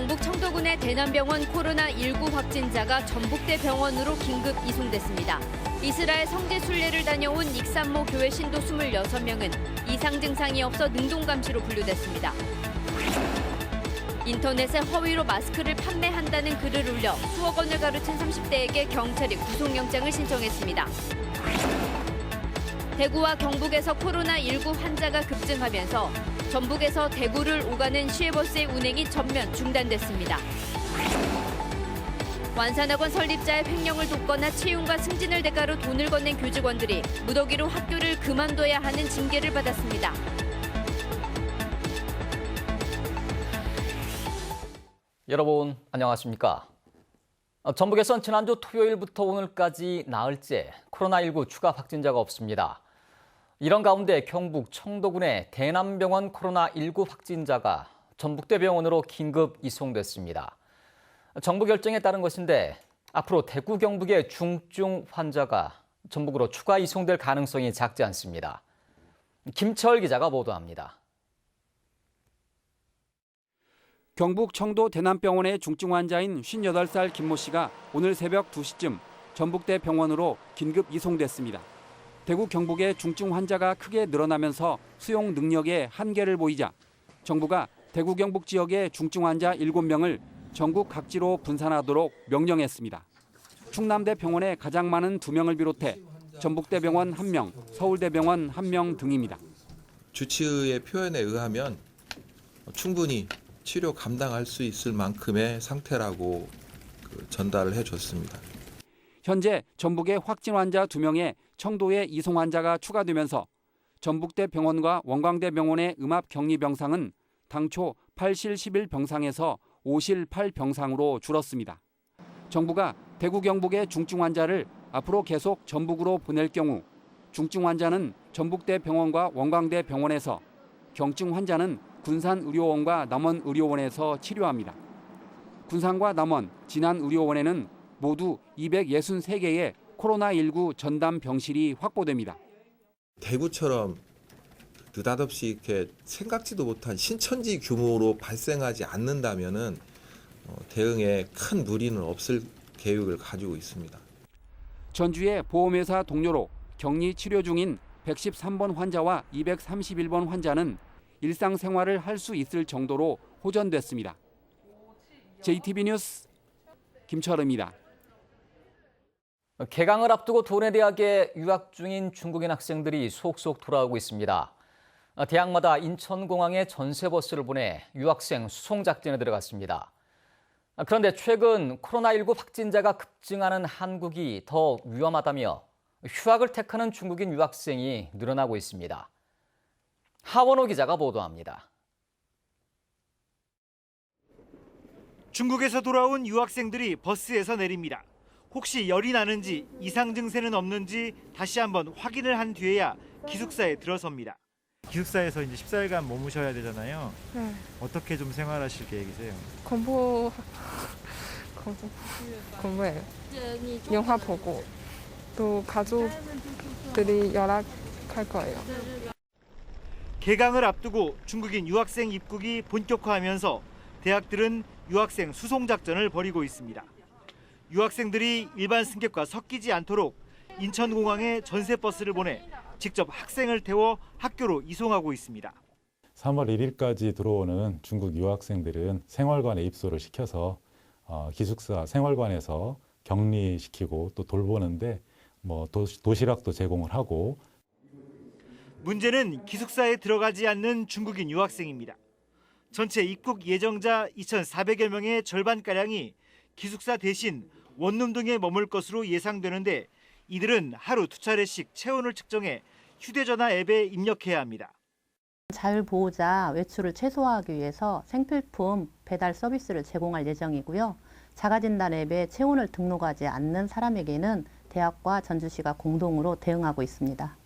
경북 청도군의 대남병원 코로나19 확진자가 전북대 병원으로 긴급 이송됐습니다. 이스라엘 성지 순례를 다녀온 익산모 교회 신도 26명은 이상 증상이 없어 능동감시로 분류됐습니다. 인터넷에 허위로 마스크를 판매한다는 글을 올려 수억 원을 가로챈 30대에게 경찰이 구속영장을 신청했습니다. 대구와 경북에서 코로나19 환자가 급증하면서 전북에서 대구를 오가는 시외버스의 운행이 전면 중단됐습니다. 완산학원 설립자의 횡령을 돕거나 채용과 승진을 대가로 돈을 건넨 교직원들이 무더기로 학교를 그만둬야 하는 징계를 받았습니다. 여러분 안녕하십니까? 전북에선 지난주 토요일부터 오늘까지 나흘째 코로나19 추가 확진자가 없습니다. 이런 가운데 경북 청도군의 대남병원 코로나19 확진자가 전북대 병원으로 긴급 이송됐습니다. 정부 결정에 따른 것인데 앞으로 대구 경북의 중증 환자가 전북으로 추가 이송될 가능성이 작지 않습니다. 김철 기자가 보도합니다. 경북 청도 대남병원의 중증 환자인 58살 김모 씨가 오늘 새벽 2시쯤 전북대 병원으로 긴급 이송됐습니다. 대구 경북의 중증 환자가 크게 늘어나면서 수용 능력에 한계를 보이자 정부가 대구 경북 지역의 중증 환자 7명을 전국 각지로 분산하도록 명령했습니다. 충남대 병원에 가장 많은 2명을 비롯해 전북대병원 1명, 서울대병원 1명 등입니다. 주치의의 표현에 의하면 충분히 치료 감당할 수 있을 만큼의 상태라고 전달을 해줬습니다. 현재 전북의 확진 환자 2명에 청도에 이송 환자가 추가되면서 전북대 병원과 원광대 병원의 음압 격리 병상은 당초 8실 11 병상에서 5실 8 병상으로 줄었습니다. 정부가 대구 경북의 중증 환자를 앞으로 계속 전북으로 보낼 경우 중증 환자는 전북대 병원과 원광대 병원에서, 경증 환자는 군산의료원과 남원의료원에서 치료합니다. 군산과 남원, 진안의료원에는 모두 263개의 코로나19 전담 병실이 확보됩니다. 대구처럼 느닷없이 이렇게 생각지도 못한 신천지 규모로 발생하지 않는다면은 대응에 큰 무리는 없을 계획을 가지고 있습니다. 전주의 보험회사 동료로 격리 치료 중인 113번 환자와 231번 환자는 일상생활을 할 수 있을 정도로 호전됐습니다. JTB 뉴스 김철음입니다. 개강을 앞두고 도내 대학에 유학 중인 중국인 학생들이 속속 돌아오고 있습니다. 대학마다 인천공항에 전세버스를 보내 유학생 수송 작전에 들어갔습니다. 그런데 최근 코로나19 확진자가 급증하는 한국이 더 위험하다며 휴학을 택하는 중국인 유학생이 늘어나고 있습니다. 하원호 기자가 보도합니다. 중국에서 돌아온 유학생들이 버스에서 내립니다. 혹시 열이 나는지 이상 증세는 없는지 다시 한번 확인을 한 뒤에야 기숙사에 들어섭니다. 기숙사에서 이제 14일간 머무셔야 되잖아요. 네. 어떻게 좀 생활하실 계획이세요? 공부해요. 영화 보고 또 가족들이 연락할 거예요. 개강을 앞두고 중국인 유학생 입국이 본격화하면서 대학들은 유학생 수송 작전을 벌이고 있습니다. 유학생들이 일반 승객과 섞이지 않도록 인천공항에 전세버스를 보내 직접 학생을 태워 학교로 이송하고 있습니다. 3월 1일까지 들어오는 중국 유학생들은 생활관에 입소를 시켜서 기숙사 생활관에서 격리시키고 또 돌보는데 도시락도 제공을 하고. 문제는 기숙사에 들어가지 않는 중국인 유학생입니다. 전체 입국 예정자 2,400여 명의 절반가량이 기숙사 대신 원룸 등에 머물 것으로 예상되는데 이들은 하루 2차례씩 체온을 측정해 휴대전화 앱에 입력해야 합니다. 자율보호자 외출을 최소화하기 위해서 생필품 배달 서비스를 제공할 예정이고요. 자가진단 앱에 체온을 등록하지 않는 사람에게는 대학과 전주시가 공동으로 대응하고 있습니다.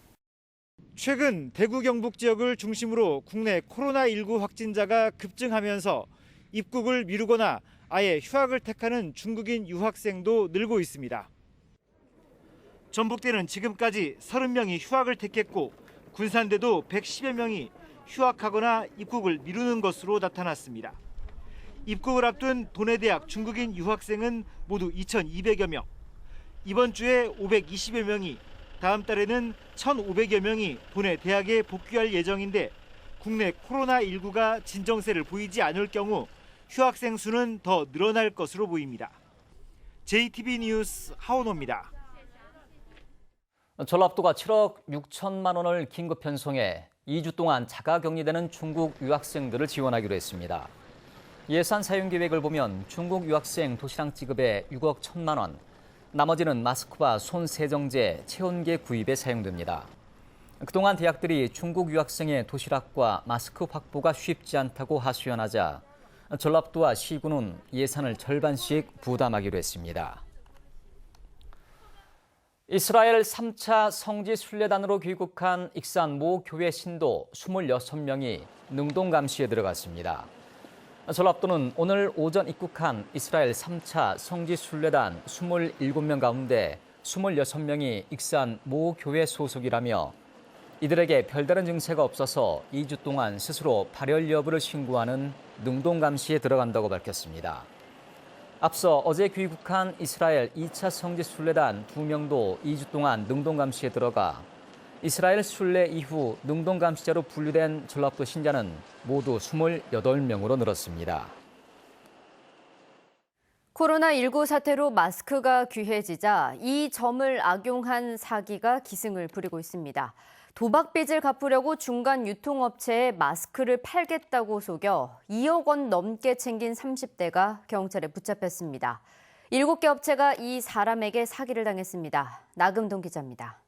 최근 대구 경북 지역을 중심으로 국내 코로나19 확진자가 급증하면서 입국을 미루거나 아예 휴학을 택하는 중국인 유학생도 늘고 있습니다. 전북대는 지금까지 30명이 휴학을 택했고 군산대도 110여 명이 휴학하거나 입국을 미루는 것으로 나타났습니다. 입국을 앞둔 도내 대학 중국인 유학생은 모두 2,200여 명. 이번 주에 520여 명이, 다음 달에는 1,500여 명이 도내 대학에 복귀할 예정인데 국내 코로나19가 진정세를 보이지 않을 경우 휴학생 수는 더 늘어날 것으로 보입니다. JTB 뉴스 하원호입니다. 전라북도가 7억 6천만 원을 긴급 편성해 2주 동안 자가격리되는 중국 유학생들을 지원하기로 했습니다. 예산 사용 계획을 보면 중국 유학생 도시락 지급에 6억 1천만 원, 나머지는 마스크와 손 세정제, 체온계 구입에 사용됩니다. 그동안 대학들이 중국 유학생의 도시락과 마스크 확보가 쉽지 않다고 하소연하자 전라북도와 시군은 예산을 절반씩 부담하기로 했습니다. 이스라엘 3차 성지 순례단으로 귀국한 익산 모 교회 신도 26명이 능동감시에 들어갔습니다. 전라북도는 오늘 오전 입국한 이스라엘 3차 성지 순례단 27명 가운데 26명이 익산 모 교회 소속이라며 이들에게 별다른 증세가 없어서 2주 동안 스스로 발열 여부를 신고하는 능동감시에 들어간다고 밝혔습니다. 앞서 어제 귀국한 이스라엘 2차 성지 순례단 2명도 2주 동안 능동감시에 들어가 이스라엘 순례 이후 능동감시자로 분류된 전라북도 신자는 모두 28명으로 늘었습니다. 코로나19 사태로 마스크가 귀해지자 이 점을 악용한 사기가 기승을 부리고 있습니다. 도박빚을 갚으려고 중간 유통업체에 마스크를 팔겠다고 속여 2억 원 넘게 챙긴 30대가 경찰에 붙잡혔습니다. 7개 업체가 이 사람에게 사기를 당했습니다. 나금동 기자입니다.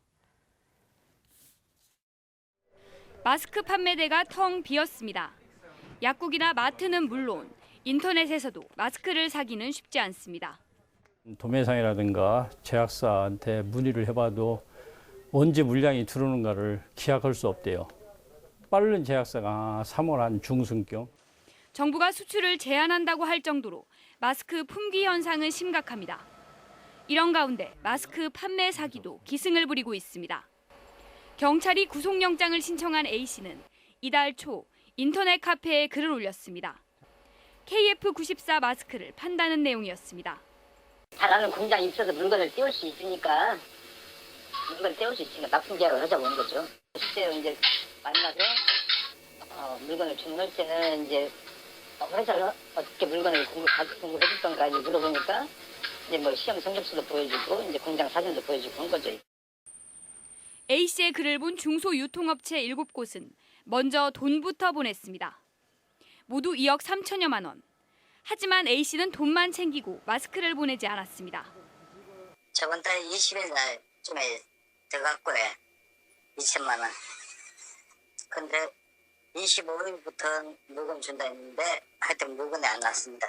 마스크 판매대가 텅 비었습니다. 약국이나 마트는 물론 인터넷에서도 마스크를 사기는 쉽지 않습니다. 도매상이라든가 제약사한테 문의를 해봐도 언제 물량이 들어오는가를 기약할 수 없대요. 빠른 제약사가 3월 한 중순경. 정부가 수출을 제한한다고 할 정도로 마스크 품귀 현상은 심각합니다. 이런 가운데 마스크 판매 사기도 기승을 부리고 있습니다. 경찰이 구속영장을 신청한 A씨는 이달 초 인터넷 카페에 글을 올렸습니다. KF94 마스크를 판다는 내용이었습니다. 잘하는 공장이 있어서 물건을 띄울 수 있으니까 납품 계약을 하자고 한 거죠. 실제로 이제 만나서 물건을 주문할 때는 이제 회사가 어떻게 물건을 공급해 줄 건가 물어보니까 이제 뭐 시험 성적서도 보여주고 이제 공장 사진도 보여주고 한 거죠. A씨의 글을 본 중소유통업체 7곳은 먼저 돈부터 보냈습니다. 모두 2억 3천여만 원. 하지만 A씨는 돈만 챙기고 마스크를 보내지 않았습니다. 저번 달 20일 날쯤에 들어갔고요. 2천만 원. 근데 25일부터 물건 준다 했는데 하여튼 물건이 안 왔습니다.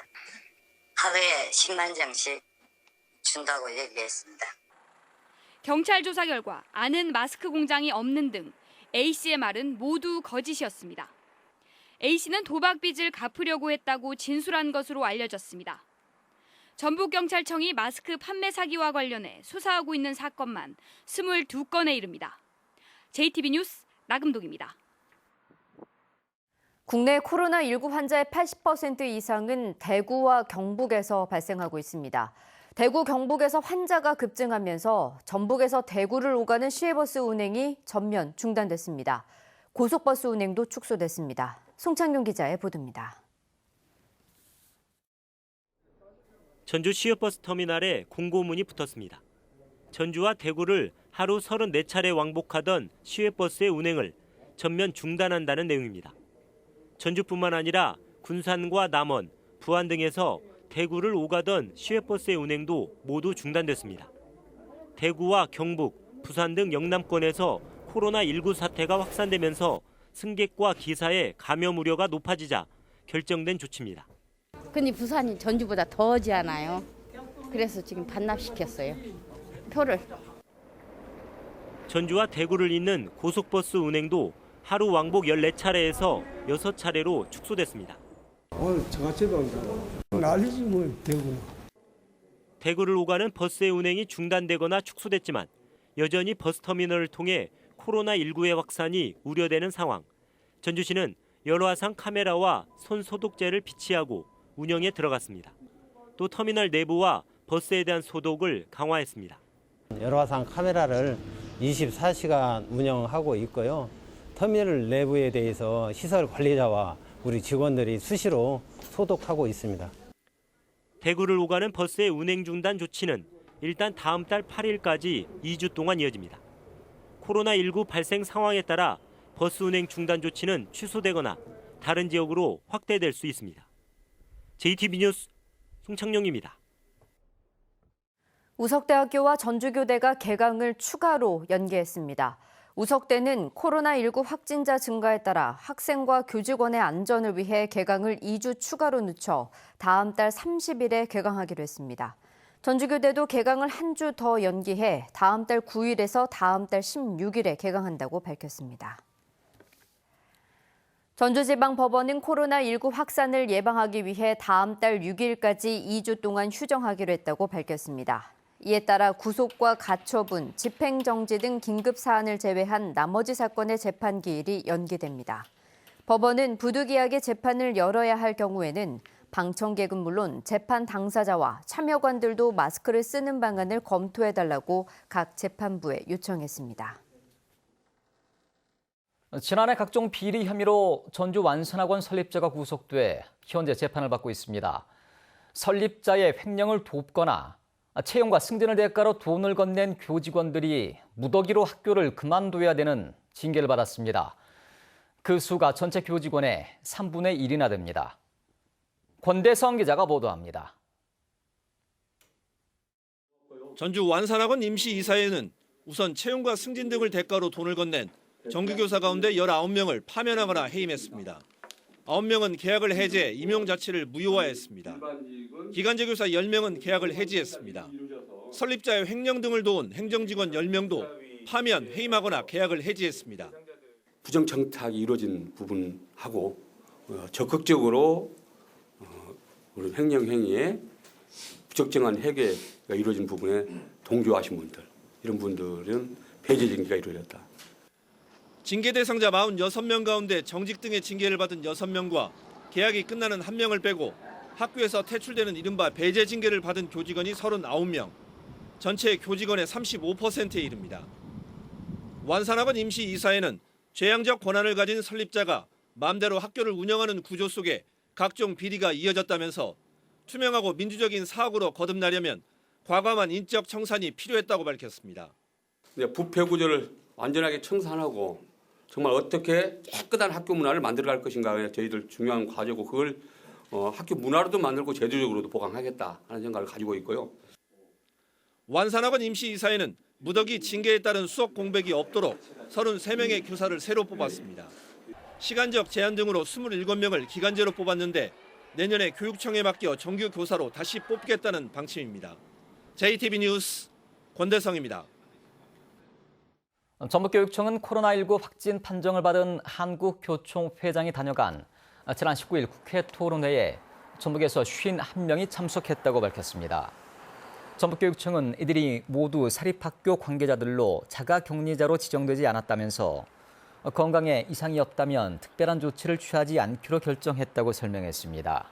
하루에 10만 장씩 준다고 얘기했습니다. 경찰 조사 결과 아는 마스크 공장이 없는 등 A씨의 말은 모두 거짓이었습니다. A씨는 도박빚을 갚으려고 했다고 진술한 것으로 알려졌습니다. 전북경찰청이 마스크 판매 사기와 관련해 수사하고 있는 사건만 22건에 이릅니다. JTB 뉴스 나금동입니다. 국내 코로나19 환자의 80% 이상은 대구와 경북에서 발생하고 있습니다. 대구, 경북에서 환자가 급증하면서 전북에서 대구를 오가는 시외버스 운행이 전면 중단됐습니다. 고속버스 운행도 축소됐습니다. 송창용 기자의 보도입니다. 전주 시외버스 터미널에 공고문이 붙었습니다. 전주와 대구를 하루 34차례 왕복하던 시외버스의 운행을 전면 중단한다는 내용입니다. 전주뿐만 아니라 군산과 남원, 부안 등에서 대구를 오가던 시외버스의 운행도 모두 중단됐습니다. 대구와 경북, 부산 등 영남권에서 코로나19 사태가 확산되면서 승객과 기사의 감염 우려가 높아지자 결정된 조치입니다. 근데 부산이 전주보다 더하지 않아요. 그래서 지금 반납시켰어요. 표를. 전주와 대구를 잇는 고속버스 운행도 하루 왕복 14차례에서 6차례로 축소됐습니다. 저같이도 난리지 뭐 대구는. 대구를 오가는 버스의 운행이 중단되거나 축소됐지만 여전히 버스터미널을 통해 코로나19의 확산이 우려되는 상황. 전주시는 열화상 카메라와 손 소독제를 비치하고 운영에 들어갔습니다. 또 터미널 내부와 버스에 대한 소독을 강화했습니다. 여러 화상 카메라를 24시간 운영하고 있고요. 터미널 내부에 대해서 시설 관리자와 우리 직원들이 수시로 소독하고 있습니다. 대구를 오가는 버스의 운행 중단 조치는 일단 다음 달 8일까지 2주 동안 이어집니다. 코로나19 발생 상황에 따라 버스 운행 중단 조치는 취소되거나 다른 지역으로 확대될 수 있습니다. JTB 뉴스 송창용입니다. 우석대학교와 전주교대가 개강을 추가로 연기했습니다. 우석대는 코로나19 확진자 증가에 따라 학생과 교직원의 안전을 위해 개강을 2주 추가로 늦춰 다음 달 30일에 개강하기로 했습니다. 전주교대도 개강을 한 주 더 연기해 다음 달 9일에서 다음 달 16일에 개강한다고 밝혔습니다. 전주지방법원은 코로나19 확산을 예방하기 위해 다음 달 6일까지 2주 동안 휴정하기로 했다고 밝혔습니다. 이에 따라 구속과 가처분, 집행정지 등 긴급 사안을 제외한 나머지 사건의 재판 기일이 연기됩니다. 법원은 부득이하게 재판을 열어야 할 경우에는 방청객은 물론 재판 당사자와 참여관들도 마스크를 쓰는 방안을 검토해달라고 각 재판부에 요청했습니다. 지난해 각종 비리 혐의로 전주 완산학원 설립자가 구속돼 현재 재판을 받고 있습니다. 설립자의 횡령을 돕거나 채용과 승진을 대가로 돈을 건넨 교직원들이 무더기로 학교를 그만둬야 되는 징계를 받았습니다. 그 수가 전체 교직원의 3분의 1이나 됩니다. 권대성 기자가 보도합니다. 전주 완산학원 임시이사회는 우선 채용과 승진 등을 대가로 돈을 건넨 정규교사 가운데 19명을 파면하거나 해임했습니다. 9명은 계약을 해제, 임용 자체를 무효화했습니다. 기간제 교사 10명은 계약을 해지했습니다. 설립자의 횡령 등을 도운 행정직원 10명도 파면, 해임하거나 계약을 해지했습니다. 부정청탁이 이루어진 부분하고 적극적으로 우리 횡령 행위에 부적정한 회계가 이루어진 부분에 동조하신 분들, 이런 분들은 폐지 징계가 이루어졌다. 징계 대상자 46명 가운데 정직 등의 징계를 받은 6명과 계약이 끝나는 1명을 빼고 학교에서 퇴출되는 이른바 배제 징계를 받은 교직원이 39명, 전체 교직원의 35%에 이릅니다. 완산학원 임시이사회는 죄양적 권한을 가진 설립자가 마음대로 학교를 운영하는 구조 속에 각종 비리가 이어졌다면서 투명하고 민주적인 사업으로 거듭나려면 과감한 인적 청산이 필요했다고 밝혔습니다. 부패 구조를 완전하게 청산하고 정말 어떻게 깨끗한 학교 문화를 만들어갈 것인가가 저희들 중요한 과제고, 그걸 학교 문화로도 만들고 제도적으로도 보강하겠다 하는 생각을 가지고 있고요. 완산학원 임시이사회는 무더기 징계에 따른 수업 공백이 없도록 33명의 교사를 새로 뽑았습니다. 시간적 제한 등으로 27명을 기간제로 뽑았는데 내년에 교육청에 맡겨 정규 교사로 다시 뽑겠다는 방침입니다. JTB 뉴스 권대성입니다. 전북교육청은 코로나19 확진 판정을 받은 한국교총 회장이 다녀간 지난 19일 국회 토론회에 전북에서 51명이 참석했다고 밝혔습니다. 전북교육청은 이들이 모두 사립학교 관계자들로 자가격리자로 지정되지 않았다면서 건강에 이상이 없다면 특별한 조치를 취하지 않기로 결정했다고 설명했습니다.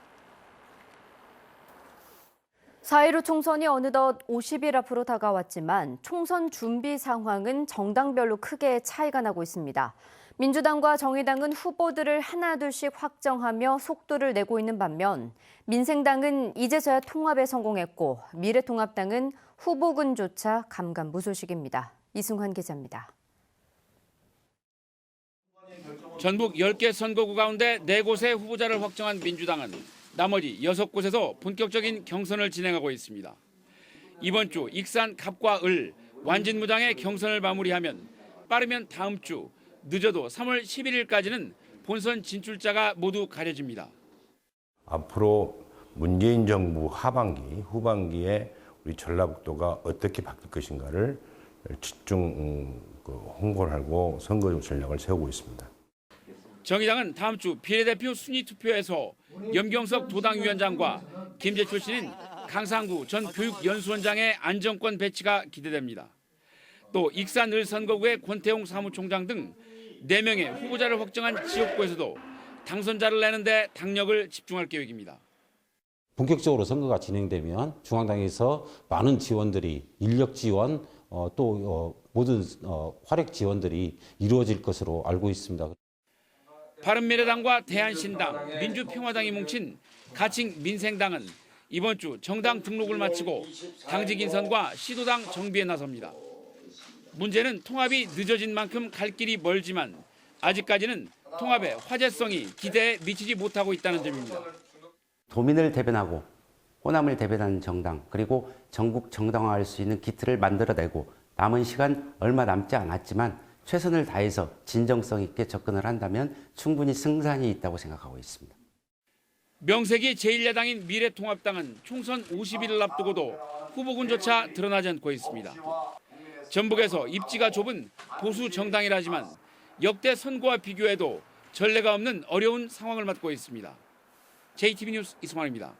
4.15 총선이 어느덧 50일 앞으로 다가왔지만 총선 준비 상황은 정당별로 크게 차이가 나고 있습니다. 민주당과 정의당은 후보들을 하나둘씩 확정하며 속도를 내고 있는 반면 민생당은 이제서야 통합에 성공했고 미래통합당은 후보군조차 감감무소식입니다. 이승환 기자입니다. 전북 10개 선거구 가운데 4곳의 후보자를 확정한 민주당은 나머지 6곳에서 본격적인 경선을 진행하고 있습니다. 이번 주 익산 갑과 을, 완진무당의 경선을 마무리하면 빠르면 다음 주, 늦어도 3월 11일까지는 본선 진출자가 모두 가려집니다. 앞으로 문재인 정부 하반기, 후반기에 우리 전라북도가 어떻게 바뀔 것인가를 집중 홍보를 하고 선거 전략을 세우고 있습니다. 정의당은 다음 주 비례대표 순위 투표에서 염경석 도당위원장과 김재철 씨는 강상구 전 교육연수원장의 안정권 배치가 기대됩니다. 또 익산 을 선거구의 권태용 사무총장 등 4명의 후보자를 확정한 지역구에서도 당선자를 내는 데 당력을 집중할 계획입니다. 본격적으로 선거가 진행되면 중앙당에서 많은 지원들이 인력 지원 모든 활약 지원들이 이루어질 것으로 알고 있습니다. 바른미래당과 대한신당, 민주평화당이 뭉친 가칭 민생당은 이번 주 정당 등록을 마치고 당직 인선과 시도당 정비에 나섭니다. 문제는 통합이 늦어진 만큼 갈 길이 멀지만 아직까지는 통합의 화제성이 기대에 미치지 못하고 있다는 점입니다. 도민을 대변하고 호남을 대변하는 정당, 그리고 전국 정당화할 수 있는 기틀을 만들어내고 남은 시간 얼마 남지 않았지만 최선을 다해서 진정성 있게 접근을 한다면 충분히 승산이 있다고 생각하고 있습니다. 명색이 제1야당인 미래통합당은 총선 50일을 앞두고도 후보군조차 드러나지 않고 있습니다. 전북에서 입지가 좁은 보수 정당이라지만 역대 선거와 비교해도 전례가 없는 어려운 상황을 맞고 있습니다. JTB 뉴스 이승환입니다.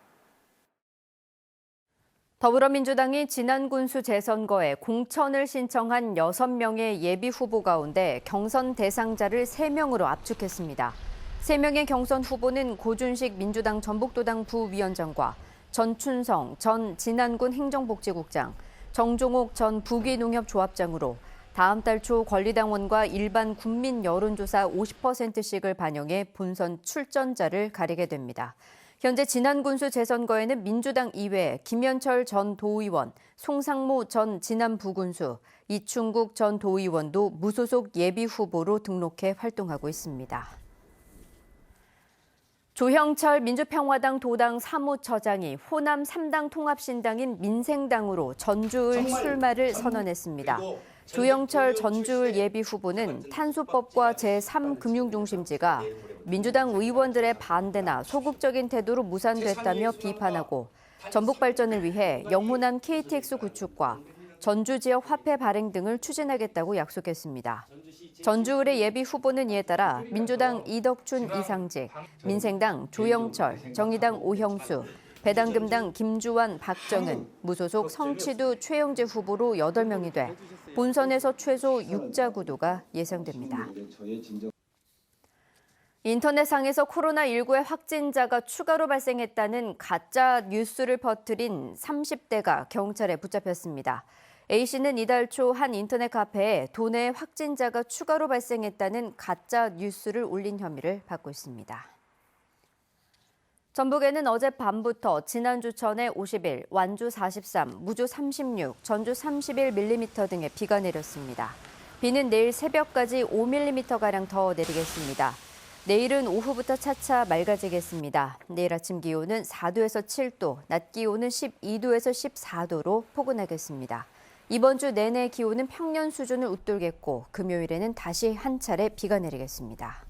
더불어민주당이 지난 군수 재선거에 공천을 신청한 6명의 예비 후보 가운데 경선 대상자를 3명으로 압축했습니다. 3명의 경선 후보는 고준식 민주당 전북도당 부위원장과 전춘성 전 진안군 행정복지국장, 정종옥 전 부귀농협조합장으로 다음 달 초 권리당원과 일반 국민 여론조사 50%씩을 반영해 본선 출전자를 가리게 됩니다. 현재 지난 군수 재선거에는 민주당 이외에 김현철 전 도의원, 송상무 전 진안 부군수, 이충국 전 도의원도 무소속 예비 후보로 등록해 활동하고 있습니다. 조형철 민주평화당 도당 사무처장이 호남 3당 통합신당인 민생당으로 전주을 출마를 선언했습니다. 조영철 전주을 예비 후보는 탄소법과 제3금융중심지가 민주당 의원들의 반대나 소극적인 태도로 무산됐다며 비판하고 전북 발전을 위해 영호남 KTX 구축과 전주 지역 화폐 발행 등을 추진하겠다고 약속했습니다. 전주을의 예비 후보는 이에 따라 민주당 이덕춘 이상직, 민생당 조영철, 정의당 오형수, 배당금당 김주환, 박정은, 무소속 성취두 최영재 후보로 8명이 돼 본선에서 최소 6자 구도가 예상됩니다. 인터넷상에서 코로나19의 확진자가 추가로 발생했다는 가짜 뉴스를 퍼뜨린 30대가 경찰에 붙잡혔습니다. A씨는 이달 초 한 인터넷 카페에 도내 확진자가 추가로 발생했다는 가짜 뉴스를 올린 혐의를 받고 있습니다. 전북에는 어젯밤부터 지난주 전에 50일, 완주 43, 무주 36, 전주 31mm 등의 비가 내렸습니다. 비는 내일 새벽까지 5mm가량 더 내리겠습니다. 내일은 오후부터 차차 맑아지겠습니다. 내일 아침 기온은 4도에서 7도, 낮 기온은 12도에서 14도로 포근하겠습니다. 이번 주 내내 기온은 평년 수준을 웃돌겠고 금요일에는 다시 한 차례 비가 내리겠습니다.